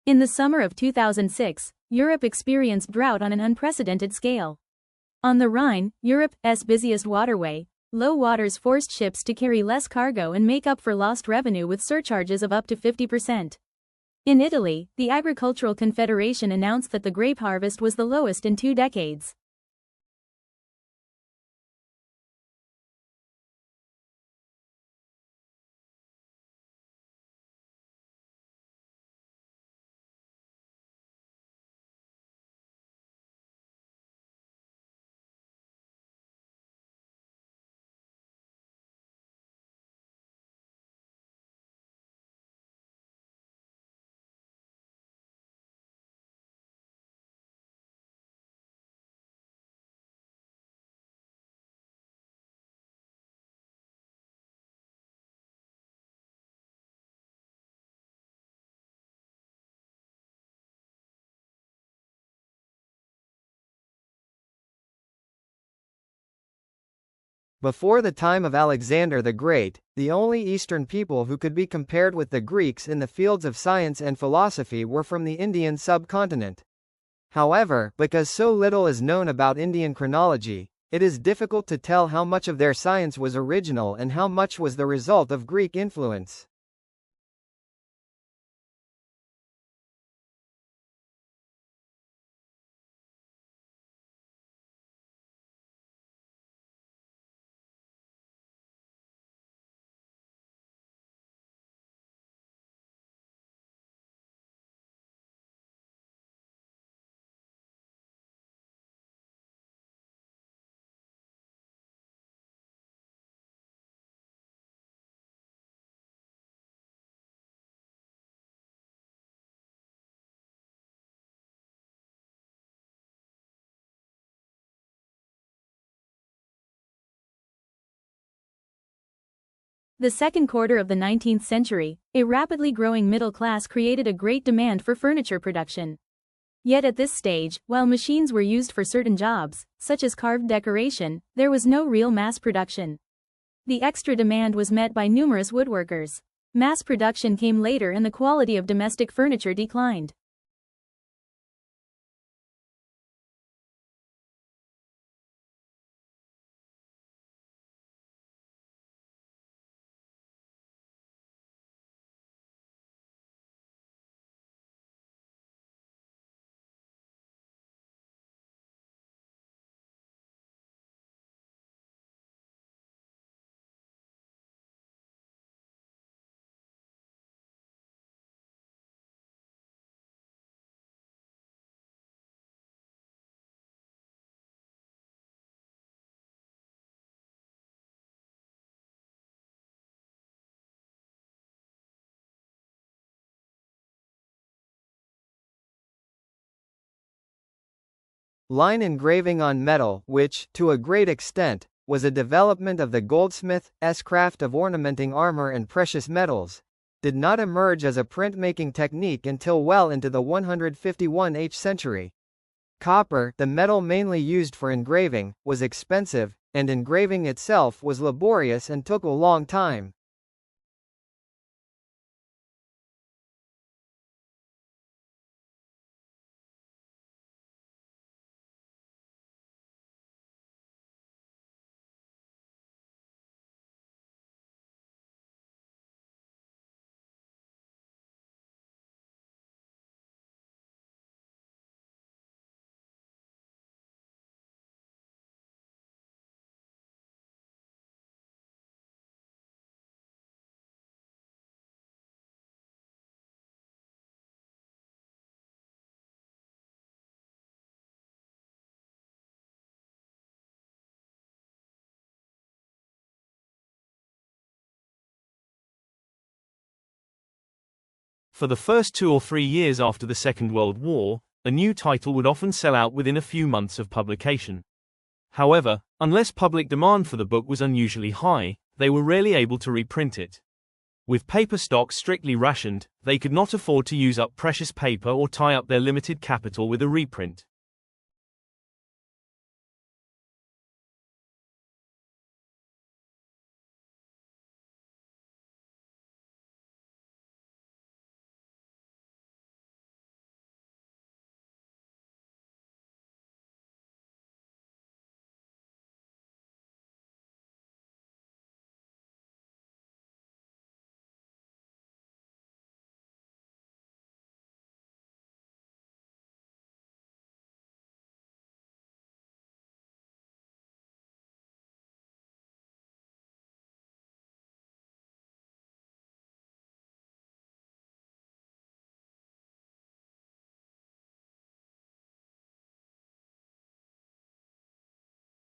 In the summer of 2006, Europe experienced drought on an unprecedented scale. On the Rhine, Europe's busiest waterway, low waters forced ships to carry less cargo and make up for lost revenue with surcharges of up to 50%. In Italy, the Agricultural Confederation announced that the grape harvest was the lowest in 2 decades. Before the time of Alexander the Great, the only Eastern people who could be compared with the Greeks in the fields of science and philosophy were from the Indian subcontinent. However, because so little is known about Indian chronology, it is difficult to tell how much of their science was original and how much was the result of Greek influence. The second quarter of the 19th century, a rapidly growing middle class created a great demand for furniture production. Yet at this stage, while machines were used for certain jobs, such as carved decoration, there was no real mass production. The extra demand was met by numerous woodworkers. Mass production came later and the quality of domestic furniture declined. Line engraving on metal, which, to a great extent, was a development of the goldsmith's craft of ornamenting armor and precious metals, did not emerge as a printmaking technique until well into the 151st century. Copper, the metal mainly used for engraving, was expensive, and engraving itself was laborious and took a long time. For the first 2 or 3 years after the Second World War, a new title would often sell out within a few months of publication. However, unless public demand for the book was unusually high, they were rarely able to reprint it. With paper stock strictly rationed, they could not afford to use up precious paper or tie up their limited capital with a reprint.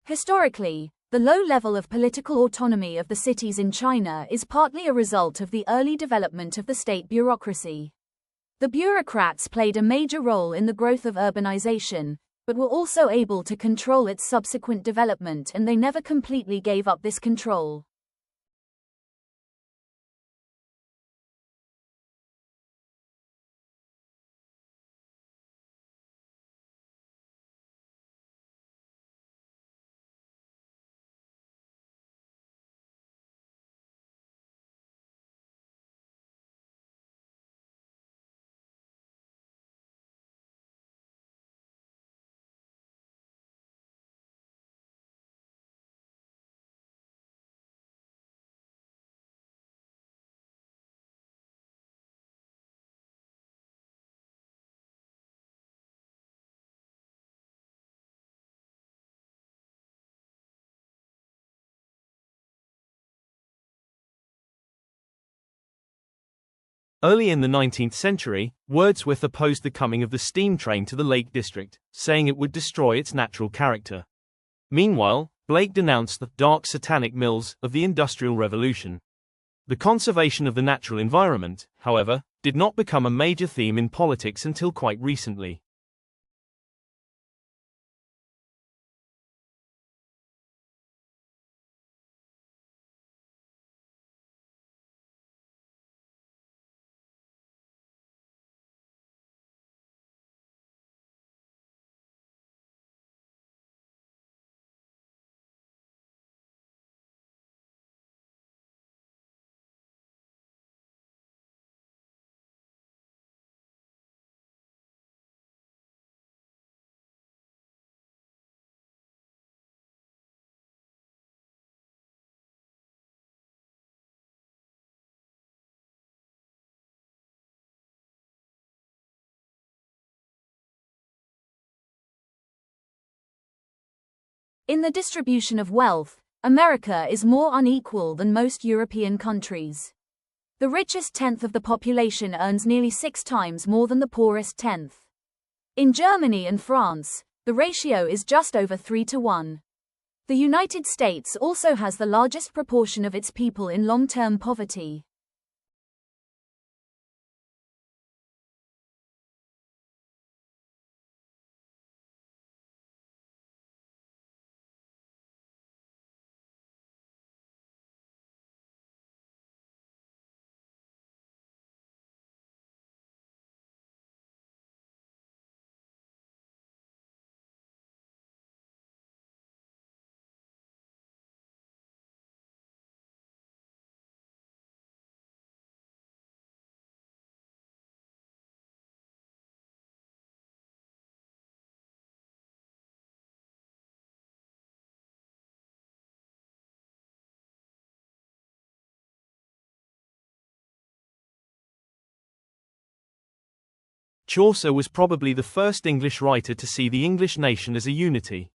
Historically, the low level of political autonomy of the cities in China is partly a result of the early development of the state bureaucracy. The bureaucrats played a major role in the growth of urbanization, but were also able to control its subsequent development, and they never completely gave up this control. Early in the 19th century, Wordsworth opposed the coming of the steam train to the Lake District, saying it would destroy its natural character. Meanwhile, Blake denounced the dark satanic mills of the Industrial Revolution. The conservation of the natural environment, however, did not become a major theme in politics until quite recently. In the distribution of wealth, America is more unequal than most European countries. The richest tenth of the population earns nearly 6 times more than the poorest tenth. In Germany and France, the ratio is just over 3 to 1. The United States also has the largest proportion of its people in long-term poverty. Chaucer was probably the first English writer to see the English nation as a unity.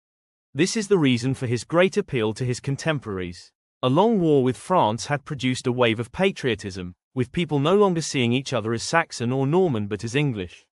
This is the reason for his great appeal to his contemporaries. A long war with France had produced a wave of patriotism, with people no longer seeing each other as Saxon or Norman but as English.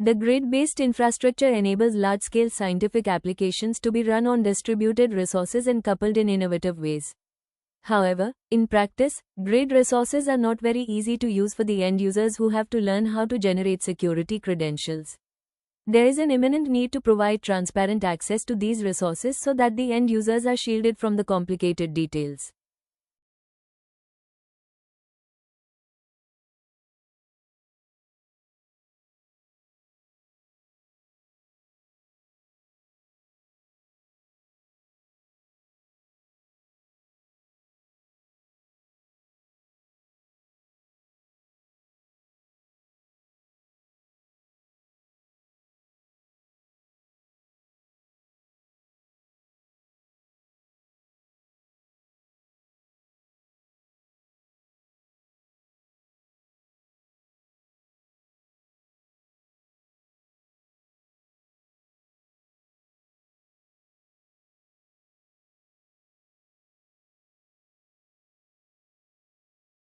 The grid-based infrastructure enables large-scale scientific applications to be run on distributed resources and coupled in innovative ways. However, in practice, grid resources are not very easy to use for the end users who have to learn how to generate security credentials. There is an imminent need to provide transparent access to these resources so that the end users are shielded from the complicated details.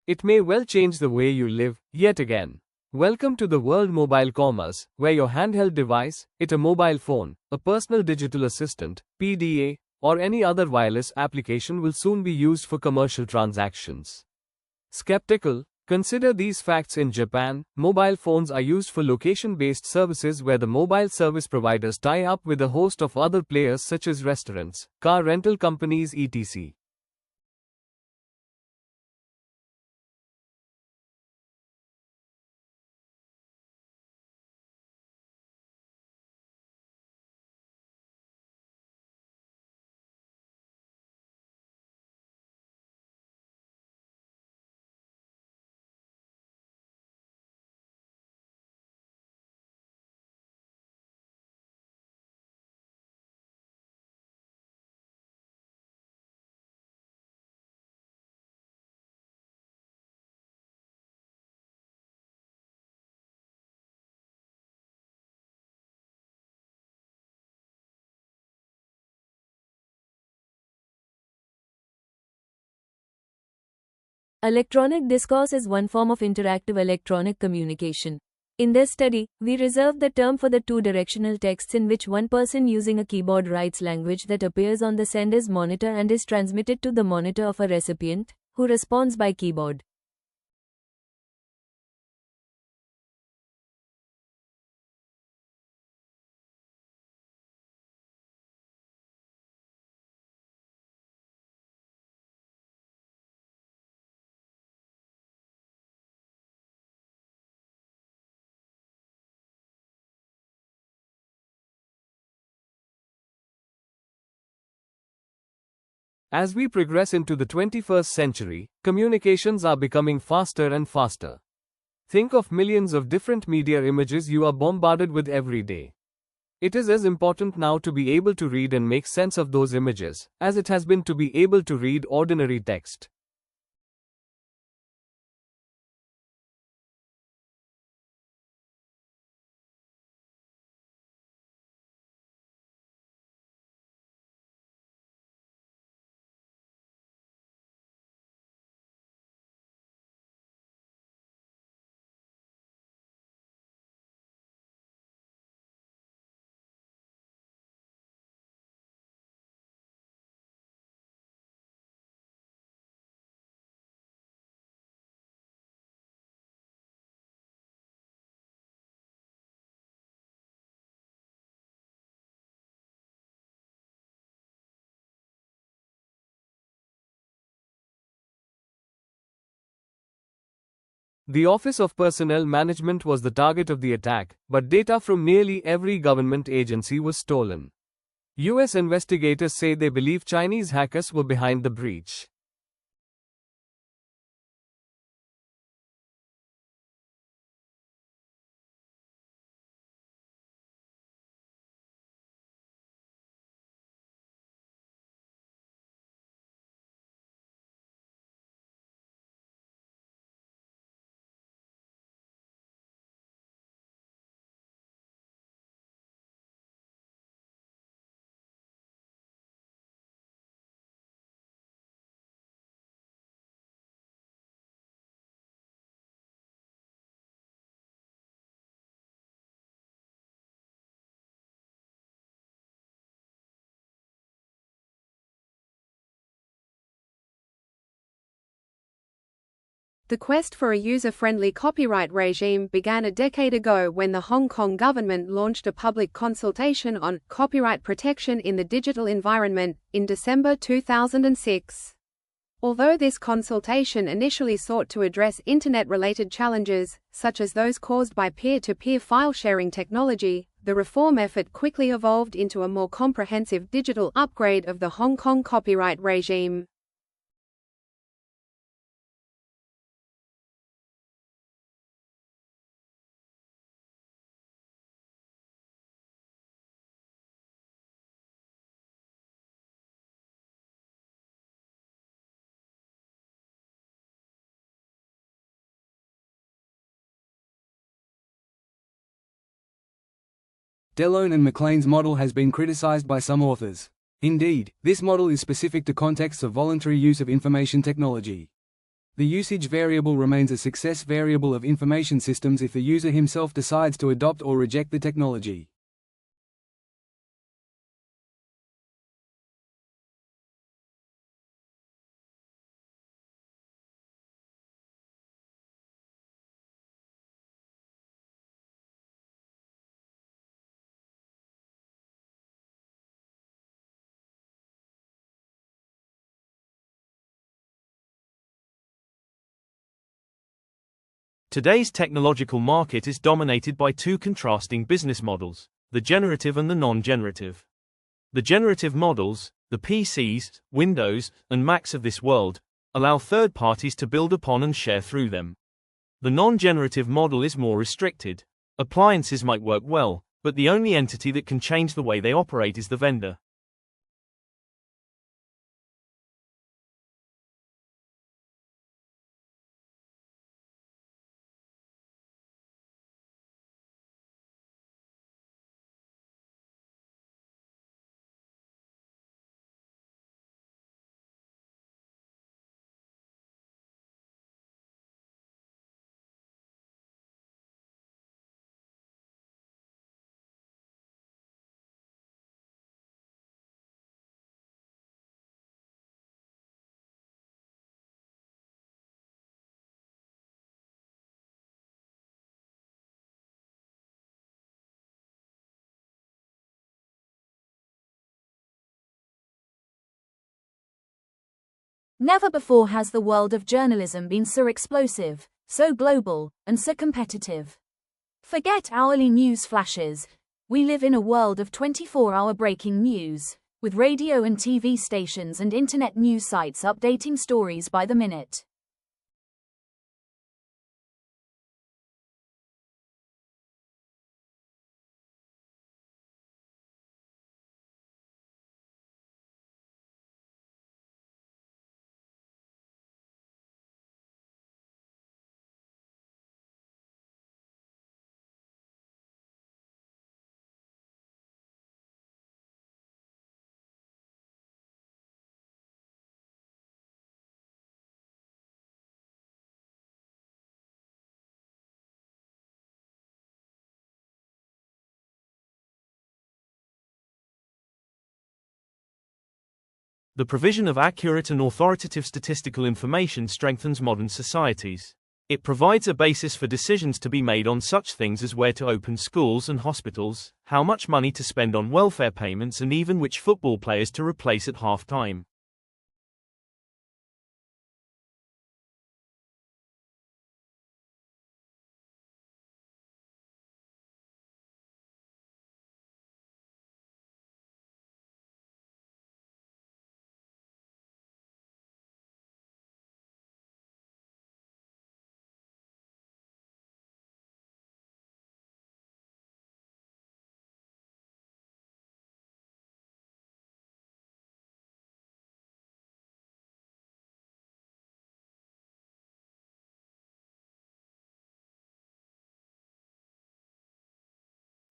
It may well change the way you live, yet again. Welcome to the world mobile commerce, where your handheld device, it a mobile phone, a personal digital assistant, PDA, or any other wireless application will soon be used for commercial transactions. Skeptical? Consider these facts. In Japan, mobile phones are used for location-based services where the mobile service providers tie up with a host of other players such as restaurants, car rental companies etc. Electronic discourse is one form of interactive electronic communication. In this study, we reserve the term for the two-directional texts in which one person using a keyboard writes language that appears on the sender's monitor and is transmitted to the monitor of a recipient, who responds by keyboard. As we progress into the 21st century, communications are becoming faster and faster. Think of millions of different media images you are bombarded with every day. It is as important now to be able to read and make sense of those images, as it has been to be able to read ordinary text. The Office of Personnel Management was the target of the attack, but data from nearly every government agency was stolen. US investigators say they believe Chinese hackers were behind the breach. The quest for a user-friendly copyright regime began a decade ago when the Hong Kong government launched a public consultation on copyright protection in the digital environment in December 2006. Although this consultation initially sought to address internet-related challenges, such as those caused by peer-to-peer file-sharing technology, the reform effort quickly evolved into a more comprehensive digital upgrade of the Hong Kong copyright regime. Delone and McLean's model has been criticized by some authors. Indeed, this model is specific to contexts of voluntary use of information technology. The usage variable remains a success variable of information systems if the user himself decides to adopt or reject the technology. Today's technological market is dominated by two contrasting business models, the generative and the non-generative. The generative models, the PCs, Windows, and Macs of this world, allow third parties to build upon and share through them. The non-generative model is more restricted. Appliances might work well, but the only entity that can change the way they operate is the vendor. Never before has the world of journalism been so explosive, so global, and so competitive. Forget hourly news flashes. We live in a world of 24-hour breaking news, with radio and TV stations and internet news sites updating stories by the minute. The provision of accurate and authoritative statistical information strengthens modern societies. It provides a basis for decisions to be made on such things as where to open schools and hospitals, how much money to spend on welfare payments, and even which football players to replace at half-time.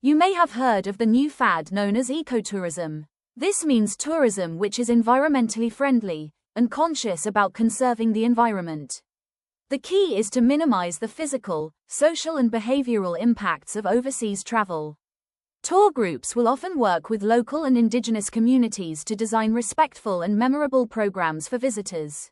You may have heard of the new fad known as ecotourism. This means tourism which is environmentally friendly and conscious about conserving the environment. The key is to minimize the physical, social, and behavioral impacts of overseas travel. Tour groups will often work with local and indigenous communities to design respectful and memorable programs for visitors.